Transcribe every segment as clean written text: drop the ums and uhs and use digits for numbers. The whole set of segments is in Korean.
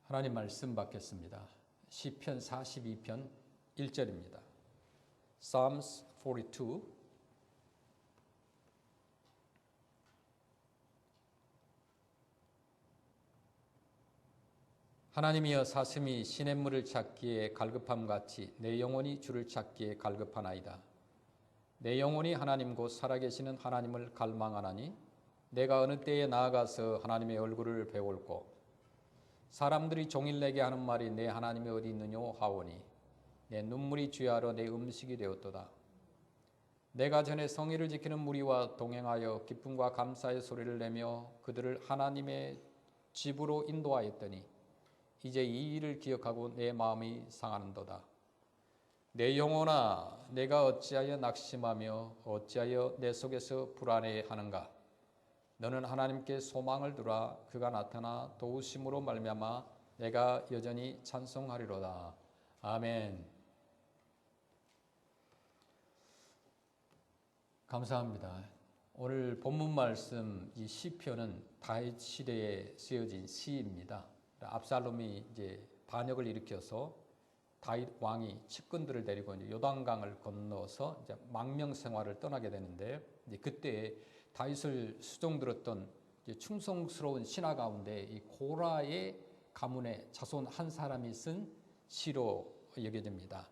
하나님 말씀 받겠습니다. 시편 42편 1절입니다. Psalms 42. 하나님이여, 사슴이 시냇물을 찾기에 갈급함같이 내 영혼이 주를 찾기에 갈급하나이다. 내 영혼이 하나님 곧 살아계시는 하나님을 갈망하나니 내가 어느 때에 나아가서 하나님의 얼굴을 배울꼬. 사람들이 종일 내게 하는 말이 내 하나님이 어디 있느뇨 하오니 내 눈물이 주야로 내 음식이 되었도다. 내가 전에 성의를 지키는 무리와 동행하여 기쁨과 감사의 소리를 내며 그들을 하나님의 집으로 인도하였더니 이제 이 일을 기억하고 내 마음이 상하는도다. 내 영혼아, 내가 어찌하여 낙심하며 어찌하여 내 속에서 불안해하는가. 너는 하나님께 소망을 두라. 그가 나타나 도우심으로 말미암아 내가 여전히 찬송하리로다. 아멘. 감사합니다. 오늘 본문 말씀 이 시편은 다윗 시대에 쓰여진 시입니다. 압살롬이 이제 반역을 일으켜서 다윗 왕이 측근들을 데리고 이제 요단강을 건너서 이제 망명 생활을 떠나게 되는데, 이제 그때 다윗을 수종들었던 충성스러운 신하 가운데 이 고라의 가문의 자손 한 사람이 쓴 시로 여겨집니다.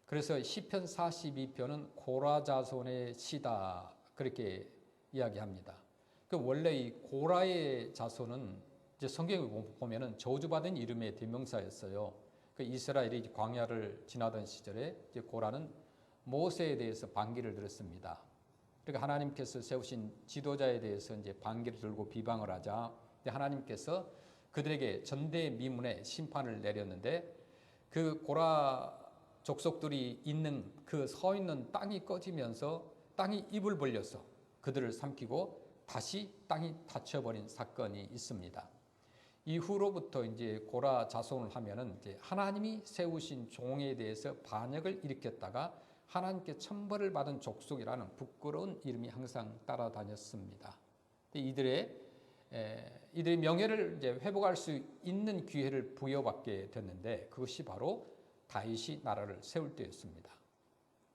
그래서 시편 42편은 고라 자손의 시다, 그렇게 이야기합니다. 원래 이 고라의 자손은 이제 성경에 보면은 저주받은 이름의 대명사였어요. 이스라엘이 광야를 지나던 시절에 이제 고라는 모세에 대해서 반기를 들었습니다. 그러니까 하나님께서 세우신 지도자에 대해서 이제 반기를 들고 비방을 하자 하나님께서 그들에게 전대미문의 심판을 내렸는데, 그 고라 족속들이 있는 그 서 있는 땅이 꺼지면서 땅이 입을 벌려서 그들을 삼키고 다시 땅이 닫혀버린 사건이 있습니다. 이후로부터 이제 고라 자손을 하면은 이제 하나님이 세우신 종에 대해서 반역을 일으켰다가 하나님께 천벌을 받은 족속이라는 부끄러운 이름이 항상 따라다녔습니다. 이들의 명예를 이제 회복할 수 있는 기회를 부여받게 됐는데, 그것이 바로 다윗이 나라를 세울 때였습니다.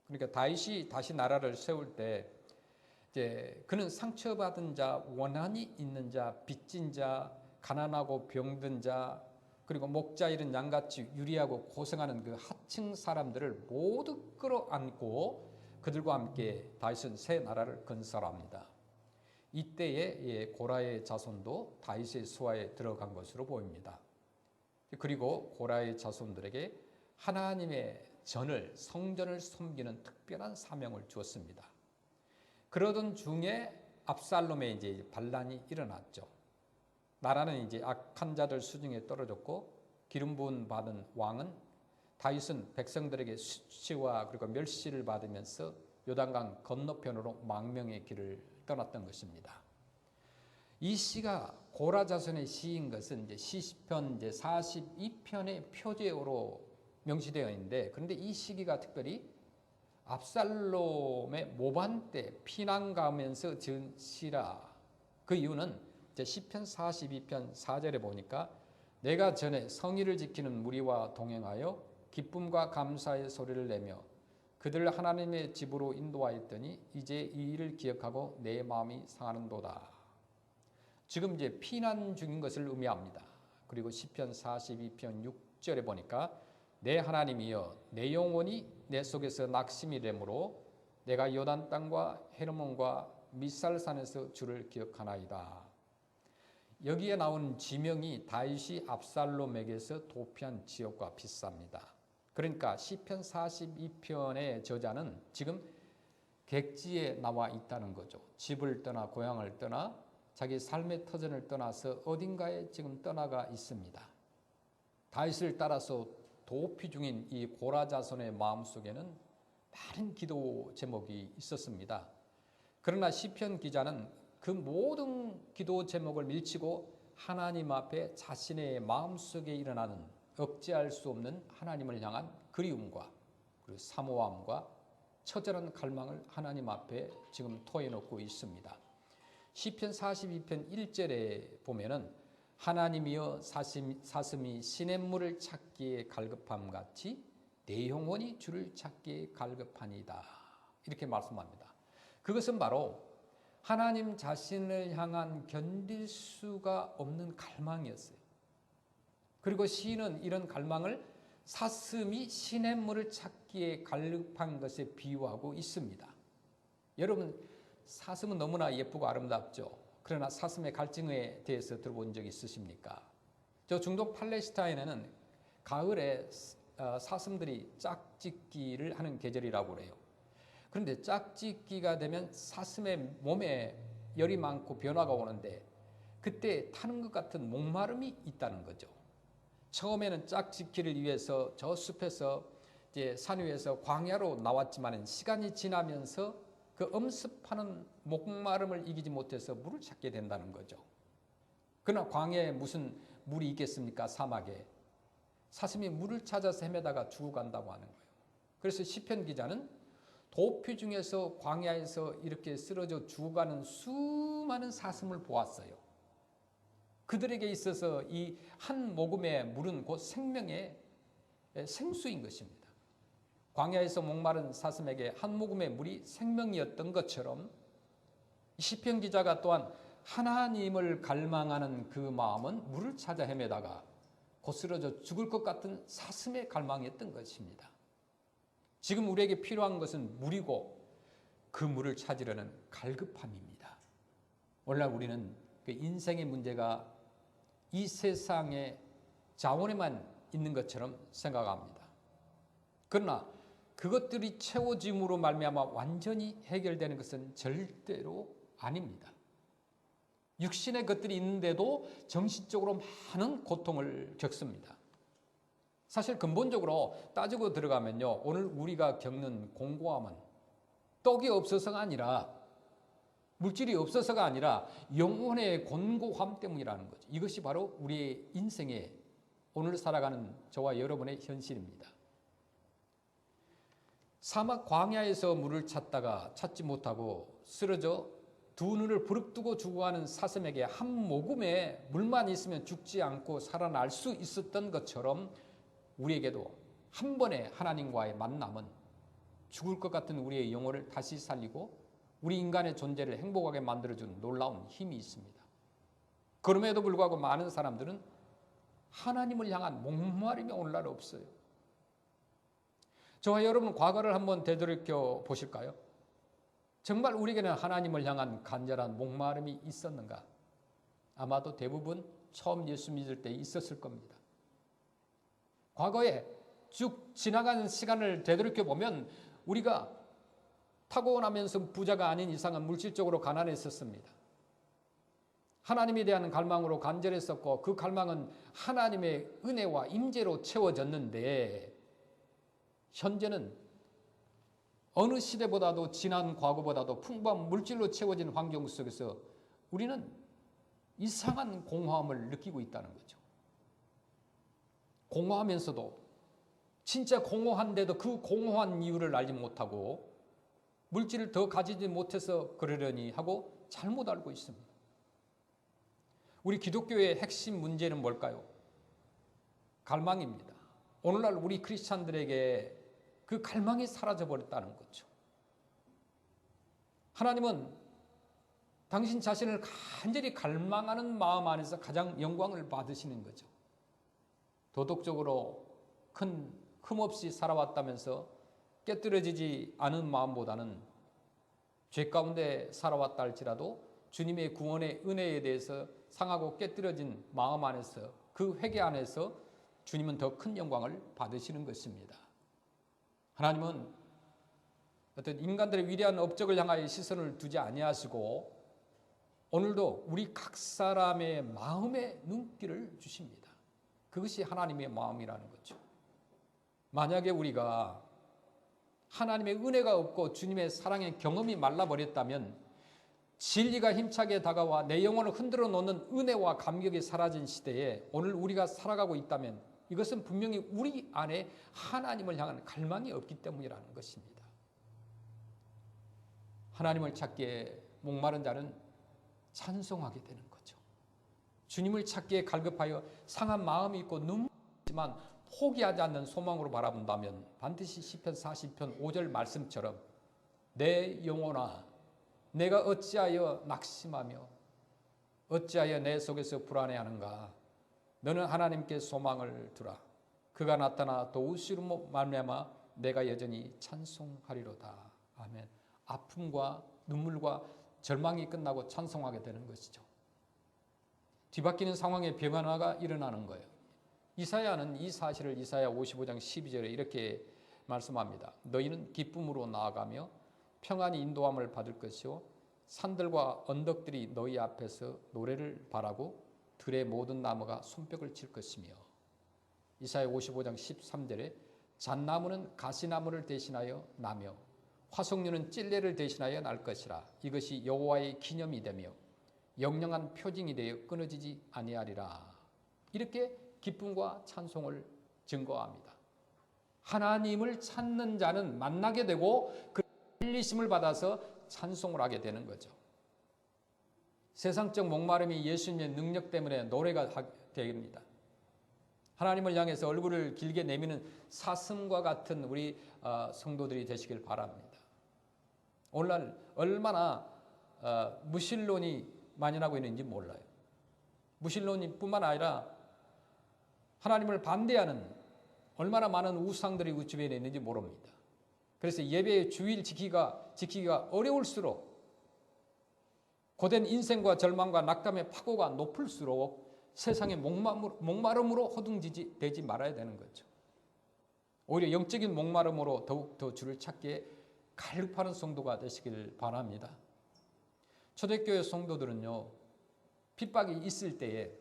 그러니까 다윗이 다시 나라를 세울 때 이제 그는 상처받은 자, 원한이 있는 자, 빚진 자, 가난하고 병든 자, 그리고 목자 잃은 양같이 유리하고 고생하는 그 하층 사람들을 모두 끌어안고 그들과 함께 다윗은 새 나라를 건설합니다. 이때에 고라의 자손도 다윗의 수하에 들어간 것으로 보입니다. 그리고 고라의 자손들에게 하나님의 성전을 섬기는 특별한 사명을 주었습니다. 그러던 중에 압살롬의 이제 반란이 일어났죠. 나라는 이제 악한 자들 수중에 떨어졌고, 기름 부음 받은 왕은 다윗은 백성들에게 수치와 그리고 멸시를 받으면서 요단강 건너편으로 망명의 길을 떠났던 것입니다. 이 시가 고라 자손의 시인 것은 이제 시편 이제 42편의 표제어로 명시되어 있는데, 그런데 이 시기가 특별히 압살롬의 모반 때 피난 가면서 지은 시라. 그 이유는 시편 42편 4절에 보니까 내가 전에 성의를 지키는 무리와 동행하여 기쁨과 감사의 소리를 내며 그들을 하나님의 집으로 인도하였더니 이제 이 일을 기억하고 내 마음이 상하는도다. 지금 이제 피난 중인 것을 의미합니다. 그리고 시편 42편 6절에 보니까 내 하나님이여, 내 영혼이 내 속에서 낙심이 되므로 내가 요단 땅과 헤르몬과 미살산에서 주를 기억하나이다. 여기에 나온 지명이 다윗이 압살롬에게서 도피한 지역과 비슷합니다. 그러니까 시편 42편의 저자는 지금 객지에 나와 있다는 거죠. 집을 떠나 고향을 떠나 자기 삶의 터전을 떠나서 어딘가에 지금 떠나가 있습니다. 다윗을 따라서 도피 중인 이 고라 자손의 마음속에는 많은 기도 제목이 있었습니다. 그러나 시편 기자는 그 모든 기도 제목을 밀치고 하나님 앞에 자신의 마음속에 일어나는 억제할 수 없는 하나님을 향한 그리움과 그리고 사모함과 처절한 갈망을 하나님 앞에 지금 토해놓고 있습니다. 시편 42편 1절에 보면은 하나님이여 사슴이 시냇물을 찾기에 갈급함 같이 내 영혼이 주를 찾기에 갈급하니이다. 이렇게 말씀합니다. 그것은 바로 하나님 자신을 향한 견딜 수가 없는 갈망이었어요. 그리고 시인은 이런 갈망을 사슴이 시냇물을 찾기에 갈급한 것에 비유하고 있습니다. 여러분, 사슴은 너무나 예쁘고 아름답죠. 그러나 사슴의 갈증에 대해서 들어본 적 있으십니까? 저 중동 팔레스타인에는 가을에 사슴들이 짝짓기를 하는 계절이라고 그래요. 그런데 짝짓기가 되면 사슴의 몸에 열이 많고 변화가 오는데 그때 타는 것 같은 목마름이 있다는 거죠. 처음에는 짝짓기를 위해서 저 숲에서 이제 산 위에서 광야로 나왔지만 시간이 지나면서 그 엄습하는 목마름을 이기지 못해서 물을 찾게 된다는 거죠. 그러나 광야에 무슨 물이 있겠습니까? 사막에. 사슴이 물을 찾아서 헤매다가 죽어간다고 하는 거예요. 그래서 시편 기자는 도피 중에서 광야에서 이렇게 쓰러져 죽어가는 수많은 사슴을 보았어요. 그들에게 있어서 이 한 모금의 물은 곧 생명의 생수인 것입니다. 광야에서 목마른 사슴에게 한 모금의 물이 생명이었던 것처럼 시편 기자가 또한 하나님을 갈망하는 그 마음은 물을 찾아 헤매다가 곧 쓰러져 죽을 것 같은 사슴의 갈망이었던 것입니다. 지금 우리에게 필요한 것은 물이고 그 물을 찾으려는 갈급함입니다. 오늘날 우리는 그 인생의 문제가 이 세상의 자원에만 있는 것처럼 생각합니다. 그러나 그것들이 채워짐으로 말미암아 완전히 해결되는 것은 절대로 아닙니다. 육신의 것들이 있는데도 정신적으로 많은 고통을 겪습니다. 사실 근본적으로 따지고 들어가면요, 오늘 우리가 겪는 공고함은 떡이 없어서가 아니라 물질이 없어서가 아니라 영혼의 곤고함 때문이라는 거죠. 이것이 바로 우리의 인생의 오늘 살아가는 저와 여러분의 현실입니다. 사막 광야에서 물을 찾다가 찾지 못하고 쓰러져 두 눈을 부릅뜨고 죽어가는 사슴에게 한 모금의 물만 있으면 죽지 않고 살아날 수 있었던 것처럼 우리에게도 한 번의 하나님과의 만남은 죽을 것 같은 우리의 영혼을 다시 살리고 우리 인간의 존재를 행복하게 만들어주는 놀라운 힘이 있습니다. 그럼에도 불구하고 많은 사람들은 하나님을 향한 목마름이 오늘날 없어요. 저와 여러분 과거를 한번 되돌이켜 보실까요? 정말 우리에게는 하나님을 향한 간절한 목마름이 있었는가? 아마도 대부분 처음 예수 믿을 때 있었을 겁니다. 과거에 쭉 지나가는 시간을 되돌이켜 보면 우리가 타고나면서 부자가 아닌 이상은 물질적으로 가난했었습니다. 하나님에 대한 갈망으로 간절했었고 그 갈망은 하나님의 은혜와 임재로 채워졌는데 현재는 어느 시대보다도 지난 과거보다도 풍부한 물질로 채워진 환경 속에서 우리는 이상한 공허함을 느끼고 있다는 거죠. 공허하면서도 진짜 공허한데도 그 공허한 이유를 알지 못하고 물질을 더 가지지 못해서 그러려니 하고 잘못 알고 있습니다. 우리 기독교의 핵심 문제는 뭘까요? 갈망입니다. 오늘날 우리 크리스찬들에게 그 갈망이 사라져버렸다는 거죠. 하나님은 당신 자신을 간절히 갈망하는 마음 안에서 가장 영광을 받으시는 거죠. 도덕적으로 흠없이 살아왔다면서 깨뜨려지지 않은 마음보다는 죄 가운데 살아왔다 할지라도 주님의 구원의 은혜에 대해서 상하고 깨뜨려진 마음 안에서 그 회개 안에서 주님은 더 큰 영광을 받으시는 것입니다. 하나님은 어떤 인간들의 위대한 업적을 향하여 시선을 두지 아니하시고 오늘도 우리 각 사람의 마음의 눈길을 주십니다. 그것이 하나님의 마음이라는 거죠. 만약에 우리가 하나님의 은혜가 없고 주님의 사랑의 경험이 말라버렸다면 진리가 힘차게 다가와 내 영혼을 흔들어 놓는 은혜와 감격이 사라진 시대에 오늘 우리가 살아가고 있다면 이것은 분명히 우리 안에 하나님을 향한 갈망이 없기 때문이라는 것입니다. 하나님을 찾기에 목마른 자는 찬송하게 되는 거죠. 주님을 찾기에 갈급하여 상한 마음이 있고 눈물이 있지만 포기하지 않는 소망으로 바라본다면 반드시 시편 40편 5절 말씀처럼 내 영혼아 내가 어찌하여 낙심하며 어찌하여 내 속에서 불안해하는가. 너는 하나님께 소망을 두라. 그가 나타나 도우시로 말미암아 내가 여전히 찬송하리로다. 아멘. 아픔과 눈물과 절망이 끝나고 찬송하게 되는 것이죠. 뒤바뀌는 상황의 변화가 일어나는 거예요. 이사야는 이 사실을 이사야 55장 12절에 이렇게 말씀합니다. 너희는 기쁨으로 나아가며 평안히 인도함을 받을 것이요 산들과 언덕들이 너희 앞에서 노래를 바라고 들의 모든 나무가 손뼉을 칠 것이며. 이사야 55장 13절에 잣나무는 가시나무를 대신하여 나며 화석류는 찔레를 대신하여 날 것이라. 이것이 여호와의 기념이 되며 영영한 표징이 되어 끊어지지 아니하리라. 이렇게 기쁨과 찬송을 증거합니다. 하나님을 찾는 자는 만나게 되고 그 일리심을 받아서 찬송을 하게 되는 거죠. 세상적 목마름이 예수님의 능력 때문에 노래가 됩니다. 하나님을 향해서 얼굴을 길게 내미는 사슴과 같은 우리 성도들이 되시길 바랍니다. 오늘날 얼마나 무신론이 만연하고 있는지 몰라요. 무신론뿐만 아니라 하나님을 반대하는 얼마나 많은 우상들이 우리 주변에 있는지 모릅니다. 그래서 예배의 주일 지키기가 어려울수록 고된 인생과 절망과 낙담의 파고가 높을수록 세상의 목마름으로 허둥지지 말아야 되는 거죠. 오히려 영적인 목마름으로 더욱더 주를 찾기에 갈급하는 성도가 되시길 바랍니다. 초대교회 성도들은요, 핍박이 있을 때에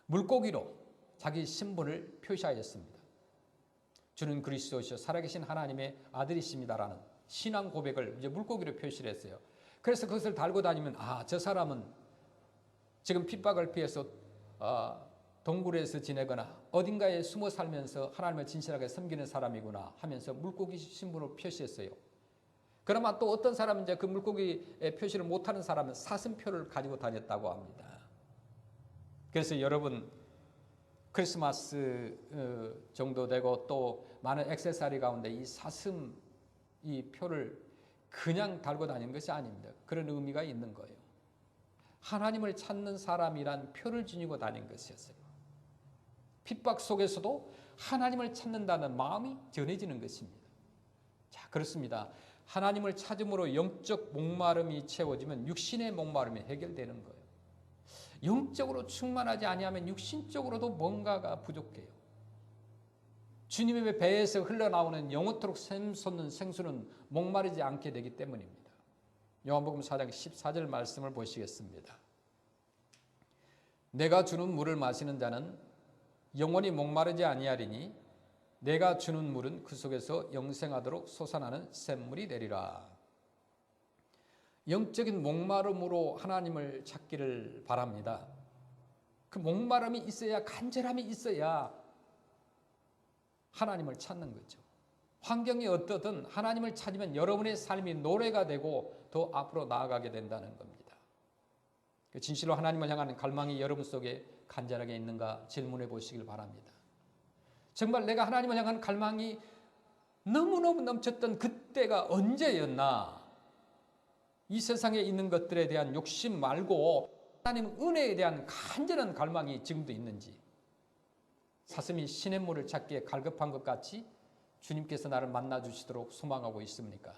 물고기로 자기 신분을 표시하였습니다. 주는 그리스도시요 살아계신 하나님의 아들이십니다라는 신앙 고백을 이제 물고기로 표시를 했어요. 그래서 그것을 달고 다니면 저 사람은 지금 핍박을 피해서 동굴에서 지내거나 어딘가에 숨어 살면서 하나님을 진실하게 섬기는 사람이구나 하면서 물고기 신분을 표시했어요. 그러면 또 어떤 사람은 이제 그 물고기의 표시를 못하는 사람은 사슴표를 가지고 다녔다고 합니다. 그래서 여러분 크리스마스 정도 되고 또 많은 액세서리 가운데 이 사슴 이 표를 그냥 달고 다니는 것이 아닙니다. 그런 의미가 있는 거예요. 하나님을 찾는 사람이란 표를 지니고 다닌 것이었어요. 핍박 속에서도 하나님을 찾는다는 마음이 전해지는 것입니다. 자, 그렇습니다. 하나님을 찾음으로 영적 목마름이 채워지면 육신의 목마름이 해결되는 거예요. 영적으로 충만하지 아니하면 육신적으로도 뭔가가 부족해요. 주님의 배에서 흘러나오는 영원토록 샘솟는 생수는 목마르지 않게 되기 때문입니다. 요한복음 4장 14절 말씀을 보시겠습니다. 내가 주는 물을 마시는 자는 영원히 목마르지 아니하리니 내가 주는 물은 그 속에서 영생하도록 솟아나는 샘물이 되리라. 영적인 목마름으로 하나님을 찾기를 바랍니다. 그 목마름이 있어야, 간절함이 있어야 하나님을 찾는 거죠. 환경이 어떠든 하나님을 찾으면 여러분의 삶이 노래가 되고 더 앞으로 나아가게 된다는 겁니다. 진실로 하나님을 향하는 갈망이 여러분 속에 간절하게 있는가 질문해 보시길 바랍니다. 정말 내가 하나님을 향하는 갈망이 너무너무 넘쳤던 그때가 언제였나? 이 세상에 있는 것들에 대한 욕심 말고 하나님 은혜에 대한 간절한 갈망이 지금도 있는지, 사슴이 시냇물을 찾기에 갈급한 것 같이 주님께서 나를 만나주시도록 소망하고 있습니까?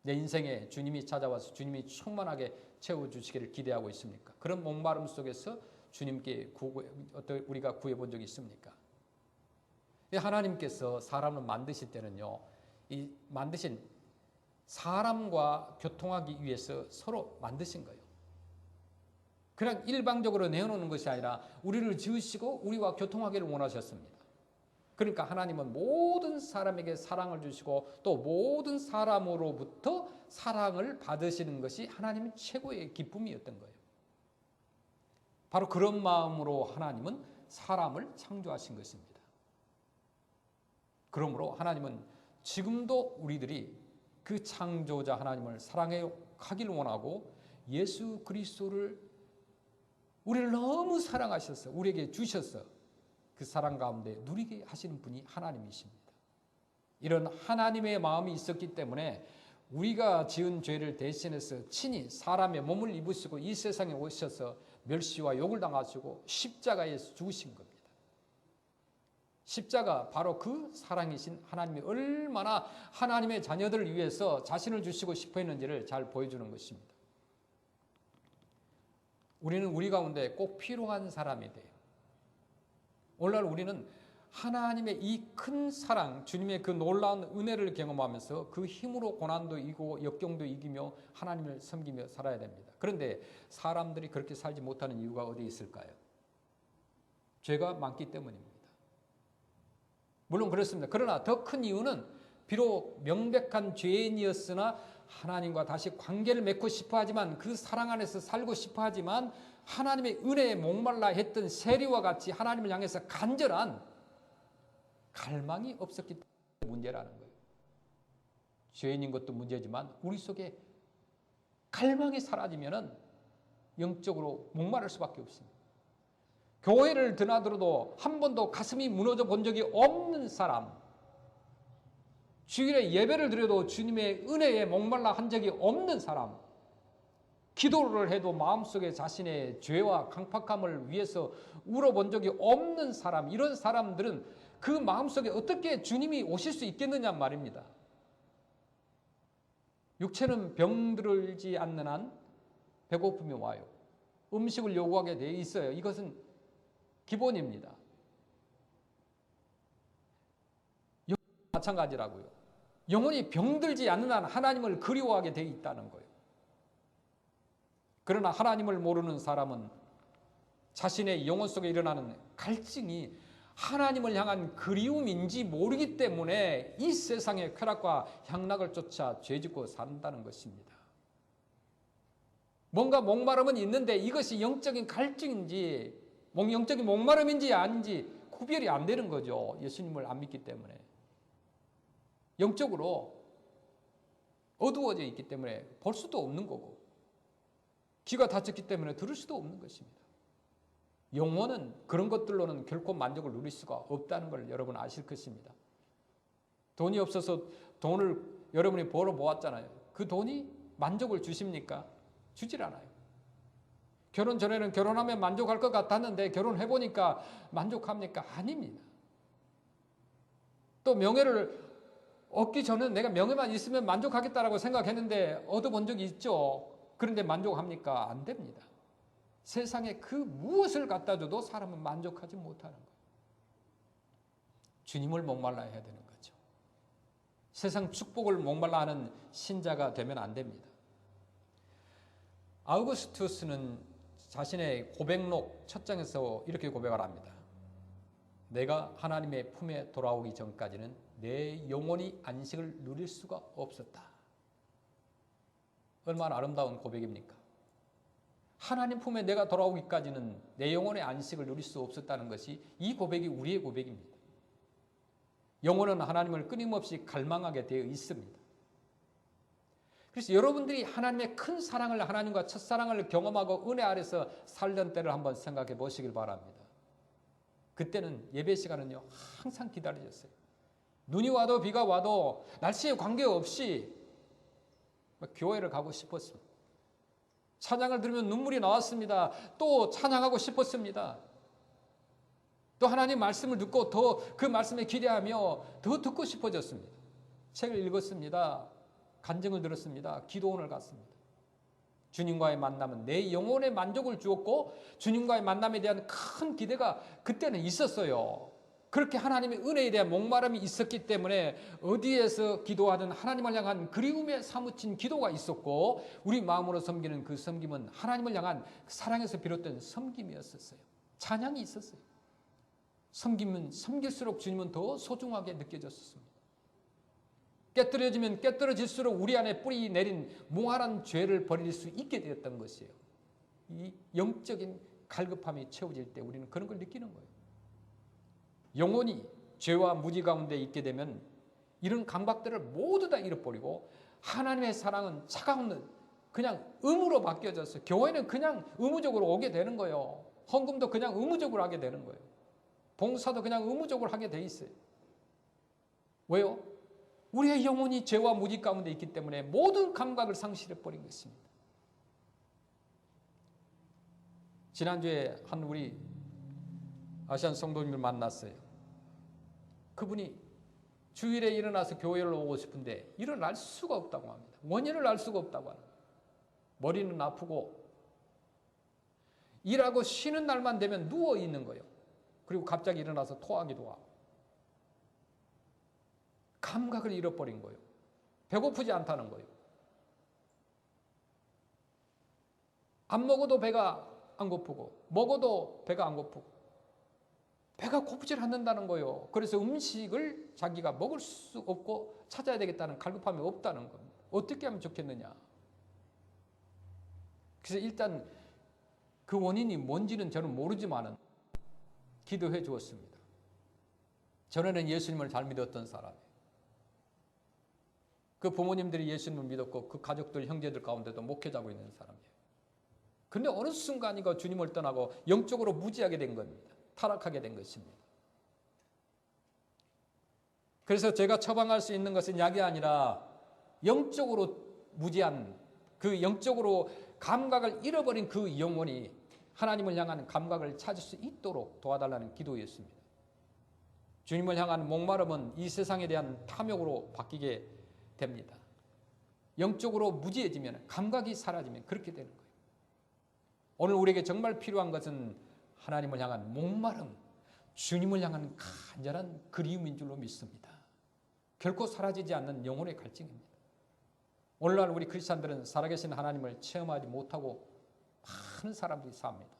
내 인생에 주님이 찾아와서 주님이 충만하게 채워주시기를 기대하고 있습니까? 그런 목마름 속에서 주님께 우리가 구해본 적이 있습니까? 하나님께서 사람을 만드실 때는요, 이 만드신 사람과 교통하기 위해서 서로 만드신 거예요. 그냥 일방적으로 내어놓는 것이 아니라 우리를 지으시고 우리와 교통하기를 원하셨습니다. 그러니까 하나님은 모든 사람에게 사랑을 주시고 또 모든 사람으로부터 사랑을 받으시는 것이 하나님의 최고의 기쁨이었던 거예요. 바로 그런 마음으로 하나님은 사람을 창조하신 것입니다. 그러므로 하나님은 지금도 우리들이 그 창조자 하나님을 사랑해 가기를 원하고 예수 그리스도를 우리를 너무 사랑하셔서 우리에게 주셔서 그 사랑 가운데 누리게 하시는 분이 하나님이십니다. 이런 하나님의 마음이 있었기 때문에 우리가 지은 죄를 대신해서 친히 사람의 몸을 입으시고 이 세상에 오셔서 멸시와 욕을 당하시고 십자가에서 죽으신 겁니다. 십자가 바로 그 사랑이신 하나님이 얼마나 하나님의 자녀들을 위해서 자신을 주시고 싶어 했는지를 잘 보여주는 것입니다. 우리는 우리 가운데 꼭 필요한 사람이 돼요. 오늘날 우리는 하나님의 이 큰 사랑, 주님의 그 놀라운 은혜를 경험하면서 그 힘으로 고난도 이기고 역경도 이기며 하나님을 섬기며 살아야 됩니다. 그런데 사람들이 그렇게 살지 못하는 이유가 어디 있을까요? 죄가 많기 때문입니다. 물론 그렇습니다. 그러나 더 큰 이유는 비록 명백한 죄인이었으나 하나님과 다시 관계를 맺고 싶어 하지만 그 사랑 안에서 살고 싶어 하지만 하나님의 은혜에 목말라 했던 세리와 같이 하나님을 향해서 간절한 갈망이 없었기 때문에 문제라는 거예요. 죄인인 것도 문제지만 우리 속에 갈망이 사라지면 영적으로 목마를 수밖에 없습니다. 교회를 드나들어도 한 번도 가슴이 무너져 본 적이 없는 사람, 주일에 예배를 드려도 주님의 은혜에 목말라 한 적이 없는 사람, 기도를 해도 마음속에 자신의 죄와 강팍함을 위해서 울어본 적이 없는 사람, 이런 사람들은 그 마음속에 어떻게 주님이 오실 수 있겠느냐 말입니다. 육체는 병들지 않는 한 배고픔이 와요. 음식을 요구하게 돼 있어요. 이것은 기본입니다. 마찬가지라고요. 영혼이 병들지 않는 한 하나님을 그리워하게 돼 있다는 거예요. 그러나 하나님을 모르는 사람은 자신의 영혼 속에 일어나는 갈증이 하나님을 향한 그리움인지 모르기 때문에 이 세상의 쾌락과 향락을 쫓아 죄짓고 산다는 것입니다. 뭔가 목마름은 있는데 이것이 영적인 갈증인지 영적인 목마름인지 아닌지 구별이 안 되는 거죠. 예수님을 안 믿기 때문에. 영적으로 어두워져 있기 때문에 볼 수도 없는 거고 귀가 닫혔기 때문에 들을 수도 없는 것입니다. 영혼은 그런 것들로는 결코 만족을 누릴 수가 없다는 걸 여러분 아실 것입니다. 돈이 없어서 돈을 여러분이 벌어 모았잖아요. 그 돈이 만족을 주십니까? 주질 않아요. 결혼 전에는 결혼하면 만족할 것 같았는데 결혼해보니까 만족합니까? 아닙니다. 또 명예를 얻기 전에 내가 명예만 있으면 만족하겠다라고 생각했는데 얻어본 적이 있죠. 그런데 만족합니까? 안 됩니다. 세상에 그 무엇을 갖다 줘도 사람은 만족하지 못하는 거예요. 주님을 목말라야 해야 되는 거죠. 세상 축복을 목말라 하는 신자가 되면 안 됩니다. 아우구스투스는 자신의 고백록 첫 장에서 이렇게 고백을 합니다. 내가 하나님의 품에 돌아오기 전까지는 내 영혼이 안식을 누릴 수가 없었다. 얼마나 아름다운 고백입니까? 하나님 품에 내가 돌아오기까지는 내 영혼의 안식을 누릴 수 없었다는 것이 이 고백이 우리의 고백입니다. 영혼은 하나님을 끊임없이 갈망하게 되어 있습니다. 그래서 여러분들이 하나님의 큰 사랑을, 하나님과 첫사랑을 경험하고 은혜 아래서 살던 때를 한번 생각해 보시길 바랍니다. 그때는 예배 시간은요 항상 기다려졌어요. 눈이 와도 비가 와도 날씨에 관계없이 교회를 가고 싶었습니다. 찬양을 들으면 눈물이 나왔습니다. 또 찬양하고 싶었습니다. 또 하나님 말씀을 듣고 더 그 말씀에 기대하며 더 듣고 싶어졌습니다. 책을 읽었습니다. 간증을 들었습니다. 기도원을 갔습니다. 주님과의 만남은 내 영혼의 만족을 주었고 주님과의 만남에 대한 큰 기대가 그때는 있었어요. 그렇게 하나님의 은혜에 대한 목마름이 있었기 때문에 어디에서 기도하든 하나님을 향한 그리움에 사무친 기도가 있었고 우리 마음으로 섬기는 그 섬김은 하나님을 향한 사랑에서 비롯된 섬김이었었어요. 찬양이 있었어요. 섬기면 섬길수록 주님은 더 소중하게 느껴졌습니다. 깨뜨려지면 깨뜨려질수록 우리 안에 뿌리 내린 무한한 죄를 버릴 수 있게 되었던 것이에요. 이 영적인 갈급함이 채워질 때 우리는 그런 걸 느끼는 거예요. 영혼이 죄와 무지 가운데 있게 되면 이런 감각들을 모두 다 잃어버리고 하나님의 사랑은 차가운 그냥 의무로 바뀌어졌어요. 교회는 그냥 의무적으로 오게 되는 거예요. 헌금도 그냥 의무적으로 하게 되는 거예요. 봉사도 그냥 의무적으로 하게 돼 있어요. 왜요? 우리의 영혼이 죄와 무지 가운데 있기 때문에 모든 감각을 상실해버린 것입니다. 지난주에 한 우리 아시안 성도님을 만났어요. 그분이 주일에 일어나서 교회를 오고 싶은데 일어날 수가 없다고 합니다. 원인을 알 수가 없다고 합니다. 머리는 아프고 일하고 쉬는 날만 되면 누워 있는 거예요. 그리고 갑자기 일어나서 토하기도 하고. 감각을 잃어버린 거예요. 배고프지 않다는 거예요. 안 먹어도 배가 안 고프고 먹어도 배가 안 고프고 배가 고프질 않는다는 거예요. 그래서 음식을 자기가 먹을 수 없고 찾아야 되겠다는 갈급함이 없다는 겁니다. 어떻게 하면 좋겠느냐. 그래서 일단 그 원인이 뭔지는 저는 모르지만은 기도해 주었습니다. 전에는 예수님을 잘 믿었던 사람이에요. 그 부모님들이 예수님을 믿었고 그 가족들, 형제들 가운데도 목회자고 있는 사람이에요. 근데 어느 순간인가 주님을 떠나고 영적으로 무지하게 된 겁니다. 타락하게 된 것입니다. 그래서 제가 처방할 수 있는 것은 약이 아니라 영적으로 무지한 그 영적으로 감각을 잃어버린 그 영혼이 하나님을 향한 감각을 찾을 수 있도록 도와달라는 기도였습니다. 주님을 향한 목마름은 이 세상에 대한 탐욕으로 바뀌게 됩니다. 영적으로 무지해지면 감각이 사라지면 그렇게 되는 거예요. 오늘 우리에게 정말 필요한 것은 하나님을 향한 목마름, 주님을 향한 간절한 그리움인 줄로 믿습니다. 결코 사라지지 않는 영혼의 갈증입니다. 오늘날 우리 크리스찬들은 살아계신 하나님을 체험하지 못하고 많은 사람들이 삽니다.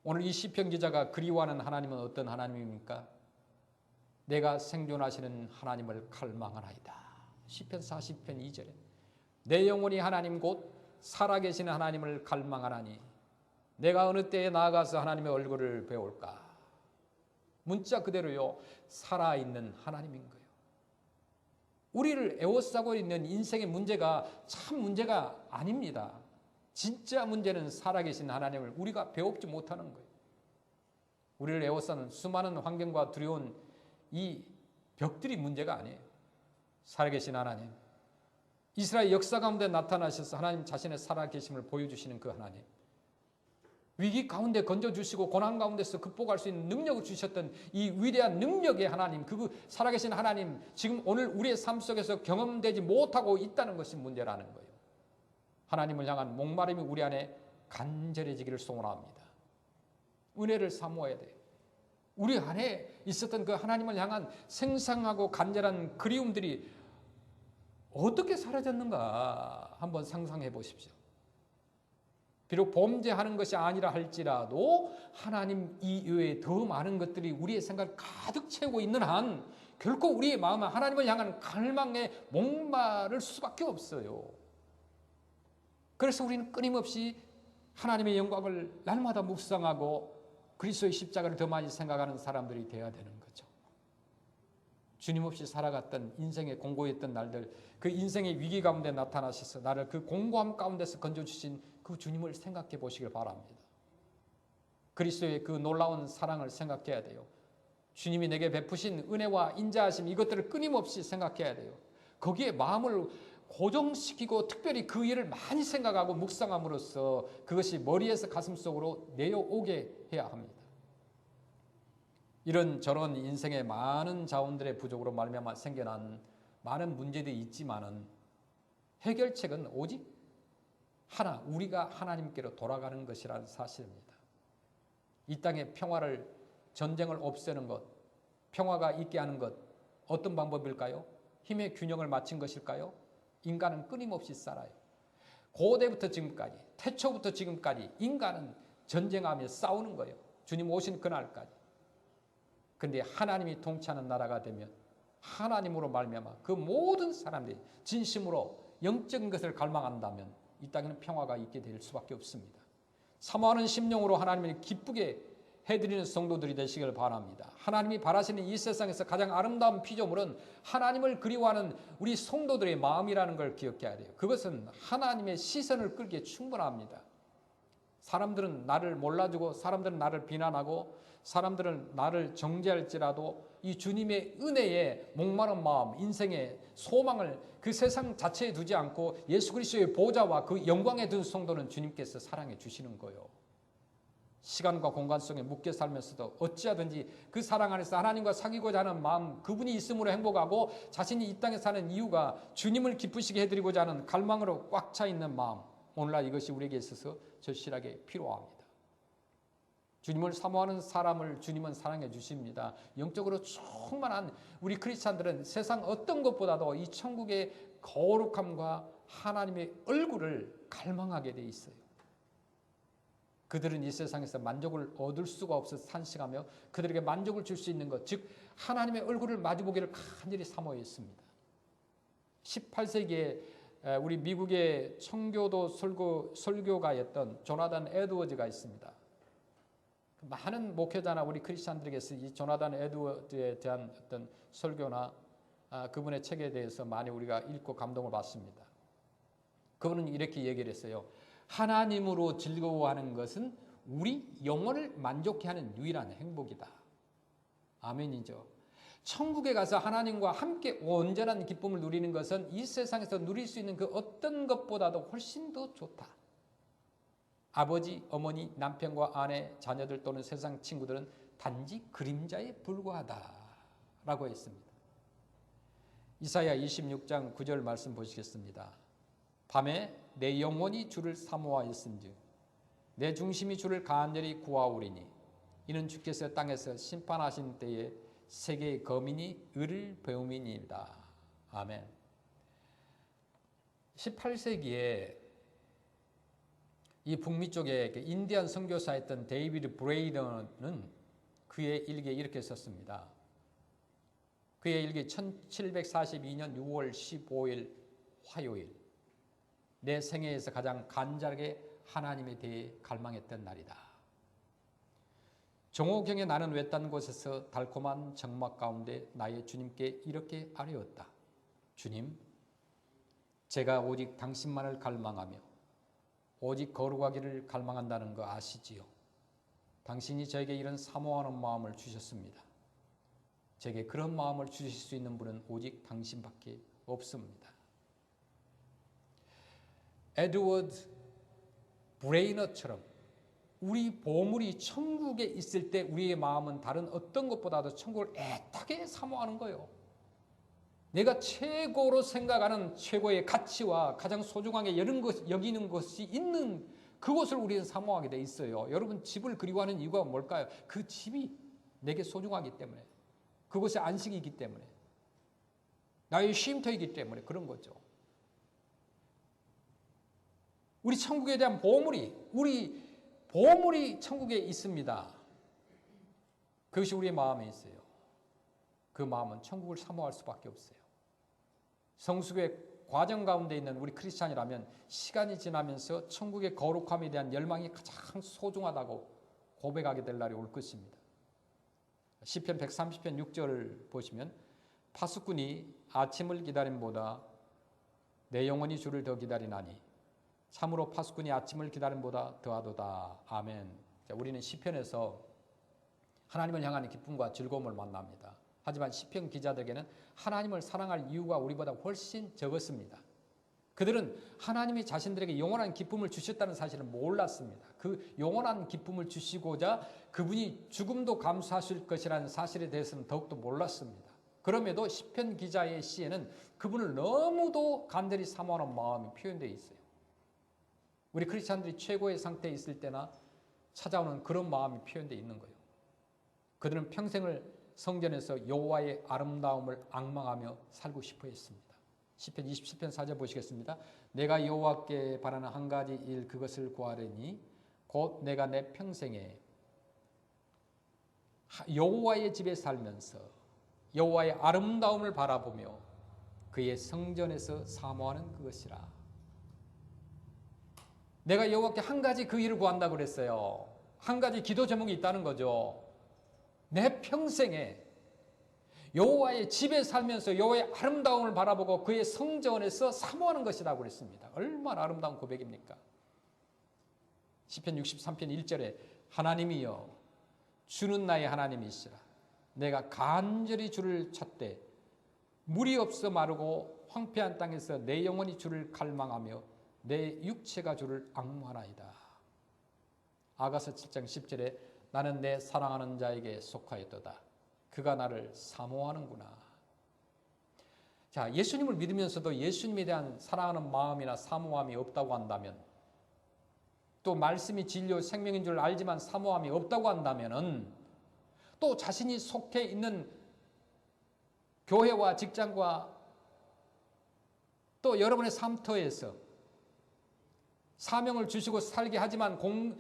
오늘 이 시편 기자가 그리워하는 하나님은 어떤 하나님입니까? 내가 생존하시는 하나님을 갈망하나이다. 시편 40편 2절에 내 영혼이 하나님 곧 살아계시는 하나님을 갈망하나니 내가 어느 때에 나아가서 하나님의 얼굴을 배울까. 문자 그대로요, 살아있는 하나님인 거예요. 우리를 에워싸고 있는 인생의 문제가 참 문제가 아닙니다. 진짜 문제는 살아계신 하나님을 우리가 배웁지 못하는 거예요. 우리를 에워싸는 수많은 환경과 두려운 이 벽들이 문제가 아니에요. 살아계신 하나님, 이스라엘 역사 가운데 나타나셔서 하나님 자신의 살아계심을 보여주시는 그 하나님, 위기 가운데 건져주시고 고난 가운데서 극복할 수 있는 능력을 주셨던 이 위대한 능력의 하나님, 그 살아계신 하나님, 지금 오늘 우리의 삶 속에서 경험되지 못하고 있다는 것이 문제라는 거예요. 하나님을 향한 목마름이 우리 안에 간절해지기를 소원합니다. 은혜를 사모해야 돼요. 우리 안에 있었던 그 하나님을 향한 생생하고 간절한 그리움들이 어떻게 사라졌는가 한번 상상해 보십시오. 비록 범죄하는 것이 아니라 할지라도 하나님 이외에 더 많은 것들이 우리의 생각을 가득 채우고 있는 한 결코 우리의 마음은 하나님을 향한 갈망에 목마를 수밖에 없어요. 그래서 우리는 끊임없이 하나님의 영광을 날마다 묵상하고 그리스도의 십자가를 더 많이 생각하는 사람들이 되어야 되는 거죠. 주님 없이 살아갔던 인생의 공고했던 날들, 그 인생의 위기 가운데 나타나셔서 나를 그 공고함 가운데서 건져주신 그 주님을 생각해 보시길 바랍니다. 그리스도의 그 놀라운 사랑을 생각해야 돼요. 주님이 내게 베푸신 은혜와 인자하심, 이것들을 끊임없이 생각해야 돼요. 거기에 마음을 고정시키고 특별히 그 일을 많이 생각하고 묵상함으로써 그것이 머리에서 가슴속으로 내려오게 해야 합니다. 이런 저런 인생의 많은 자원들의 부족으로 말미암아 생겨난 많은 문제들이 있지만은 해결책은 오직 하나, 우리가 하나님께로 돌아가는 것이라는 사실입니다. 이 땅의 평화를, 전쟁을 없애는 것, 평화가 있게 하는 것, 어떤 방법일까요? 힘의 균형을 맞춘 것일까요? 인간은 끊임없이 살아요. 고대부터 지금까지, 태초부터 지금까지 인간은 전쟁하며 싸우는 거예요. 주님 오신 그날까지. 그런데 하나님이 통치하는 나라가 되면 하나님으로 말미암아 그 모든 사람들이 진심으로 영적인 것을 갈망한다면 이 땅에는 평화가 있게 될 수밖에 없습니다. 사모하는 심령으로 하나님을 기쁘게 해드리는 성도들이 되시길 바랍니다. 하나님이 바라시는 이 세상에서 가장 아름다운 피조물은 하나님을 그리워하는 우리 성도들의 마음이라는 걸 기억해야 돼요. 그것은 하나님의 시선을 끌기에 충분합니다. 사람들은 나를 몰라주고 사람들은 나를 비난하고 사람들은 나를 정죄할지라도 이 주님의 은혜에 목마른 마음, 인생의 소망을 그 세상 자체에 두지 않고 예수 그리스도의 보좌와 그 영광에 든 성도는 주님께서 사랑해 주시는 거예요. 시간과 공간 속에 묶여 살면서도 어찌하든지 그 사랑 안에서 하나님과 사귀고자 하는 마음, 그분이 있음으로 행복하고 자신이 이 땅에 사는 이유가 주님을 기쁘시게 해드리고자 하는 갈망으로 꽉 차 있는 마음, 오늘날 이것이 우리에게 있어서 절실하게 필요합니다. 주님을 사모하는 사람을 주님은 사랑해 주십니다. 영적으로 충만한 우리 크리스찬들은 세상 어떤 것보다도 이 천국의 거룩함과 하나님의 얼굴을 갈망하게 돼 있어요. 그들은 이 세상에서 만족을 얻을 수가 없어서 탄식하며 그들에게 만족을 줄 수 있는 것, 즉 하나님의 얼굴을 마주보기를 간절히 사모했습니다. 18세기에 우리 미국의 청교도 설교가였던 조나단 에드워즈가 있습니다. 많은 목회자나 우리 크리스찬들에게서 이 조나단 에드워즈에 대한 어떤 설교나 그분의 책에 대해서 많이 우리가 읽고 감동을 받습니다. 그분은 이렇게 얘기를 했어요. 하나님으로 즐거워하는 것은 우리 영혼을 만족해 하는 유일한 행복이다. 아멘이죠. 천국에 가서 하나님과 함께 온전한 기쁨을 누리는 것은 이 세상에서 누릴 수 있는 그 어떤 것보다도 훨씬 더 좋다. 아버지, 어머니, 남편과 아내, 자녀들 또는 세상 친구들은 단지 그림자에 불과하다라고 했습니다. 이사야 26장 9절 말씀 보시겠습니다. 밤에 내 영혼이 주를 사모하였은즉 내 중심이 주를 간절히 구하오리니 이는 주께서 땅에서 심판하신 때에 세계의 거민이 의를 배움이니이다. 아멘. 18세기에 이 북미 쪽에 인디안 선교사였던 데이비드 브레이더는 그의 일기에 이렇게 썼습니다. 그의 일기 1742년 6월 15일 화요일, 내 생애에서 가장 간절하게 하나님에 대해 갈망했던 날이다. 정오경에 나는 외딴 곳에서 달콤한 정막 가운데 나의 주님께 이렇게 아뢰었다. 주님, 제가 오직 당신만을 갈망하며 오직 거룩하기를 갈망한다는 거 아시지요? 당신이 저에게 이런 사모하는 마음을 주셨습니다. 제게 그런 마음을 주실 수 있는 분은 오직 당신밖에 없습니다. 에드워드 브레이너처럼 우리 보물이 천국에 있을 때 우리의 마음은 다른 어떤 것보다도 천국을 애타게 사모하는 거예요. 내가 최고로 생각하는 최고의 가치와 가장 소중하게 여기는 것이 있는 그곳을 우리는 사모하게 돼 있어요. 여러분 집을 그리워하는 이유가 뭘까요? 그 집이 내게 소중하기 때문에, 그곳의 안식이기 때문에, 나의 쉼터이기 때문에 그런 거죠. 우리 천국에 대한 우리 보물이 천국에 있습니다. 그것이 우리의 마음에 있어요. 그 마음은 천국을 사모할 수밖에 없어요. 성숙의 과정 가운데 있는 우리 크리스찬이라면 시간이 지나면서 천국의 거룩함에 대한 열망이 가장 소중하다고 고백하게 될 날이 올 것입니다. 시편 130편 6절을 보시면 파수꾼이 아침을 기다림보다 내 영혼이 주를 더 기다리나니 참으로 파수꾼이 아침을 기다림보다 더하도다. 아멘. 자, 우리는 시편에서 하나님을 향하는 기쁨과 즐거움을 만납니다. 하지만 시편 기자들에게는 하나님을 사랑할 이유가 우리보다 훨씬 적었습니다. 그들은 하나님이 자신들에게 영원한 기쁨을 주셨다는 사실을 몰랐습니다. 그 영원한 기쁨을 주시고자 그분이 죽음도 감수하실 것이라는 사실에 대해서는 더욱더 몰랐습니다. 그럼에도 시편 기자의 시에는 그분을 너무도 간절히 사모하는 마음이 표현되어 있어요. 우리 크리스찬들이 최고의 상태에 있을 때나 찾아오는 그런 마음이 표현되어 있는 거예요. 그들은 평생을 성전에서 여호와의 아름다움을 앙망하며 살고 싶어 했습니다. 시편 27편 4절 보시겠습니다. 내가 여호와께 바라는 한 가지 일 그것을 구하려니 곧 내가 내 평생에 여호와의 집에 살면서 여호와의 아름다움을 바라보며 그의 성전에서 사모하는 그것이라. 내가 여호와께 한 가지 그 일을 구한다고 그랬어요. 한 가지 기도 제목이 있다는 거죠. 내 평생에 여호와의 집에 살면서 여호와의 아름다움을 바라보고 그의 성전에서 사모하는 것이라고 그랬습니다. 얼마나 아름다운 고백입니까? 시편 63편 1절에 하나님이여 주는 나의 하나님이시라. 내가 간절히 주를 찾되 물이 없어 마르고 황폐한 땅에서 내 영혼이 주를 갈망하며 내 육체가 주를 앙모하나이다. 아가서 7장 10절에 나는 내 사랑하는 자에게 속하였도다. 그가 나를 사모하는구나. 자, 예수님을 믿으면서도 예수님에 대한 사랑하는 마음이나 사모함이 없다고 한다면, 또 말씀이 진료 생명인 줄 알지만 사모함이 없다고 한다면은, 또 자신이 속해 있는 교회와 직장과 또 여러분의 삶터에서 사명을 주시고 살게 하지만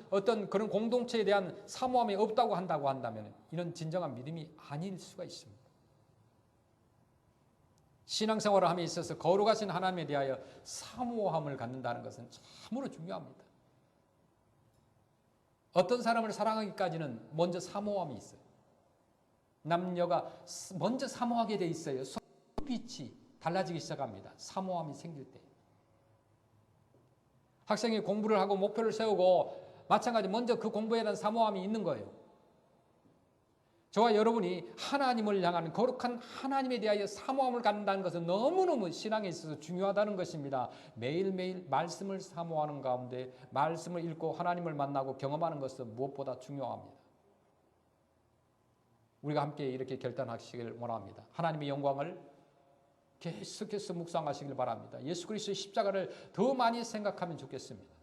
어떤 그런 공동체에 대한 사모함이 없다고 한다면 이런 진정한 믿음이 아닐 수가 있습니다. 신앙생활을 함에 있어서 거룩하신 하나님에 대하여 사모함을 갖는다는 것은 참으로 중요합니다. 어떤 사람을 사랑하기까지는 먼저 사모함이 있어요. 남녀가 먼저 사모하게 돼 있어요. 빛이 달라지기 시작합니다. 사모함이 생길 때. 학생이 공부를 하고 목표를 세우고 마찬가지 먼저 그 공부에 대한 사모함이 있는 거예요. 저와 여러분이 하나님을 향한 거룩한 하나님에 대하여 사모함을 갖는다는 것은 너무너무 신앙에 있어서 중요하다는 것입니다. 매일매일 말씀을 사모하는 가운데 말씀을 읽고 하나님을 만나고 경험하는 것은 무엇보다 중요합니다. 우리가 함께 이렇게 결단하시길 원합니다. 하나님의 영광을 계속해서 묵상하시길 바랍니다. 예수 그리스도의 십자가를 더 많이 생각하면 좋겠습니다.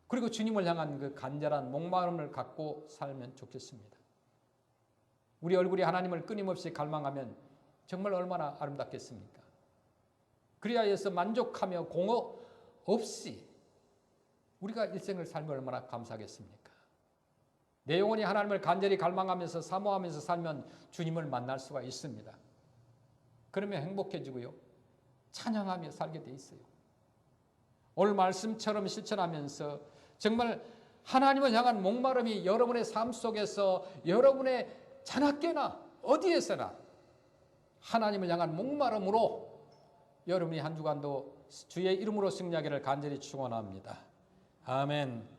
그리고 주님을 향한 그 간절한 목마름을 갖고 살면 좋겠습니다. 우리 얼굴이 하나님을 끊임없이 갈망하면 정말 얼마나 아름답겠습니까? 그리하여 해서 만족하며 공허 없이 우리가 일생을 살면 얼마나 감사하겠습니까? 내 영혼이 하나님을 간절히 갈망하면서 사모하면서 살면 주님을 만날 수가 있습니다. 그러면 행복해지고요. 찬양하며 살게 돼 있어요. 오늘 말씀처럼 실천하면서 정말 하나님을 향한 목마름이 여러분의 삶 속에서 여러분의 자나깨나 어디에서나 하나님을 향한 목마름으로 여러분이 한 주간도 주의 이름으로 승리하기를 간절히 축원합니다. 아멘.